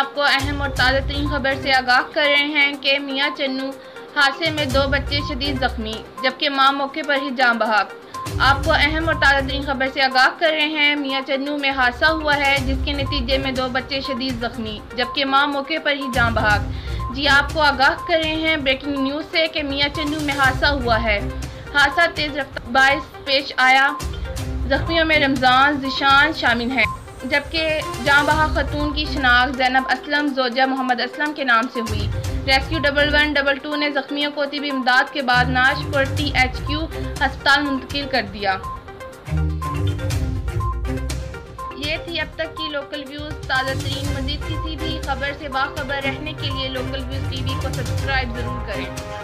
आपको अहम और ताज़ा तरीन खबर से आगाह कर रहे हैं कि मियां चन्नू हादसे में 2 बच्चे शदीद जख्मी, जबकि मां मौके पर ही जान बहक। आपको अहम और ताज़ा तरीन खबर से आगाह कर रहे हैं, मियां चन्नू में हादसा हुआ है जिसके नतीजे में 2 बच्चे शदीद जख्मी, जबकि मां मौके पर ही जान बहक। जी आपको आगाह कर रहे हैं ब्रेकिंग न्यूज़ से कि मियां चन्नू में हादसा हुआ है। हादसा तेज रफ्तार बाइस पेश आया। जख्मियों में रमज़ान ज़ीशान शामिल हैं, जबकि जाँ बहक खतून की शनाख्त ज़ैनब असलम जोजा मोहम्मद असलम के नाम से हुई। रेस्क्यू 1112 ने जख्मियों को तिबी इमदाद के बाद नाशपुर THQ अस्पताल मुंतकिल कर दिया। ये थी अब तक की लोकल व्यूज़ ताज़ा तरीन। मज़ीद किसी भी खबर से बाखबर रहने के लिए लोकल व्यूज़ TV को सब्सक्राइब ज़रूर करें।